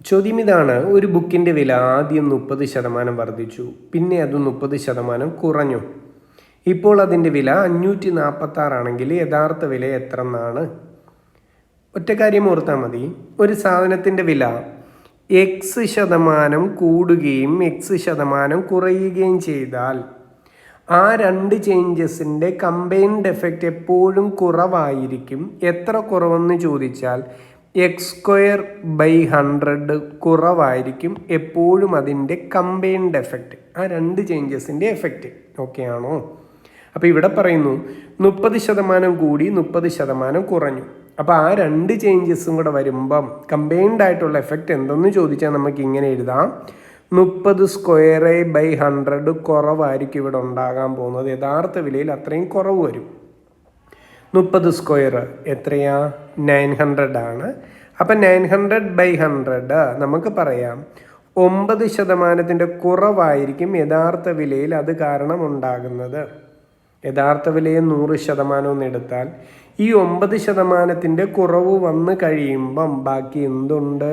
ചോദ്യം ഇതാണ്, ഒരു ബുക്കിൻ്റെ വില ആദ്യം 30% വർദ്ധിച്ചു, പിന്നെ അത് 30% കുറഞ്ഞു. ഇപ്പോൾ അതിൻ്റെ വില 546 ആണെങ്കിൽ യഥാർത്ഥ വില എത്ര എന്നാണ്? ഒറ്റ കാര്യം ഓർത്താൽ മതി, ഒരു സാധനത്തിൻ്റെ വില X% കൂടുകയും X% കുറയുകയും ചെയ്താൽ ആ രണ്ട് ചേഞ്ചസിൻ്റെ കമ്പൈൻഡ് എഫക്റ്റ് എപ്പോഴും കുറവായിരിക്കും. എത്ര കുറവെന്ന് ചോദിച്ചാൽ x²/100 കുറവായിരിക്കും എപ്പോഴും അതിൻ്റെ കമ്പൈൻഡ് എഫക്റ്റ്, ആ രണ്ട് ചേഞ്ചസിൻ്റെ എഫക്റ്റ്. ഓക്കെ ആണോ? അപ്പോൾ ഇവിടെ പറയുന്നു 30% കൂടി 30% കുറഞ്ഞു. അപ്പോൾ ആ രണ്ട് ചേഞ്ചസും കൂടെ വരുമ്പം കമ്പൈൻഡ് ആയിട്ടുള്ള എഫക്റ്റ് എന്തെന്ന് ചോദിച്ചാൽ നമുക്ക് ഇങ്ങനെ എഴുതാം, 30²/100 കുറവായിരിക്കും ഇവിടെ ഉണ്ടാകാൻ പോകുന്നത്. യഥാർത്ഥ വിലയിൽ അത്രയും കുറവ് വരും. 30² എത്രയാ? 900 ആണ്. അപ്പം 900/100 നമുക്ക് പറയാം 9% കുറവായിരിക്കും യഥാർത്ഥ വിലയിൽ അത് കാരണം ഉണ്ടാകുന്നത്. യഥാർത്ഥ വിലയെ 100% എന്ന് എടുത്താൽ ഈ 9% കുറവ് വന്ന് കഴിയുമ്പം ബാക്കി എന്തുണ്ട്?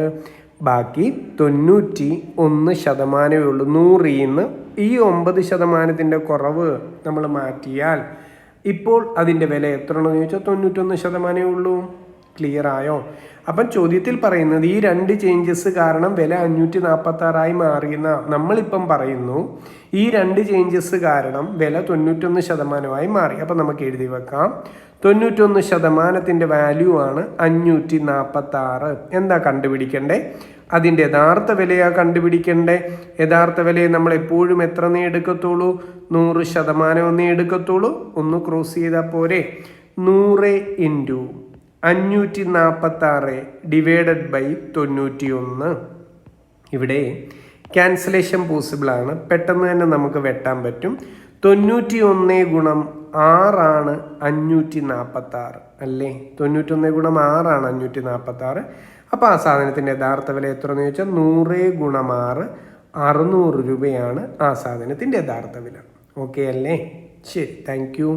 ബാക്കി 91% ഉള്ളൂ. 100ൽ നിന്ന് ഈ 9% കുറവ് നമ്മൾ മാറ്റിയാൽ ഇപ്പോൾ അതിൻ്റെ വില എത്രയാണെന്ന് ചോദിച്ചാൽ 91% ഉള്ളൂ. ക്ലിയർ ആയോ? അപ്പം ചോദ്യത്തിൽ പറയുന്നത് ഈ രണ്ട് ചേഞ്ചസ് കാരണം വില 546 മാറിയെന്ന നമ്മളിപ്പം പറയുന്നു. ഈ രണ്ട് ചേഞ്ചസ് കാരണം വില 91% മാറി. അപ്പം നമുക്ക് എഴുതി വെക്കാം, 91%ത്തിൻ്റെ വാല്യൂ ആണ് 546. എന്താ കണ്ടുപിടിക്കണ്ടേ? അതിൻ്റെ യഥാർത്ഥ വിലയാണ് കണ്ടുപിടിക്കണ്ടേ. യഥാർത്ഥ വിലയെ നമ്മൾ എപ്പോഴും എത്ര എടുക്കത്തുള്ളൂ? 100% എടുക്കത്തുള്ളൂ. ഒന്ന് ക്രോസ് ചെയ്താൽ പോരെ. 100 × 546 / 91. ഇവിടെ ക്യാൻസലേഷൻ പോസിബിളാണ്. പെട്ടെന്ന് തന്നെ നമുക്ക് വെട്ടാൻ പറ്റും. 91 × 6 ആണ് 546 അല്ലേ? 91 × 6 ആണ് 546. അപ്പോൾ ആ സാധനത്തിൻ്റെ യഥാർത്ഥ വില എത്രയെന്ന് ചോദിച്ചാൽ 100 × 6 600 രൂപയാണ് ആ സാധനത്തിൻ്റെ യഥാർത്ഥ വില. ഓക്കെ അല്ലേ? ശരി, താങ്ക് യു.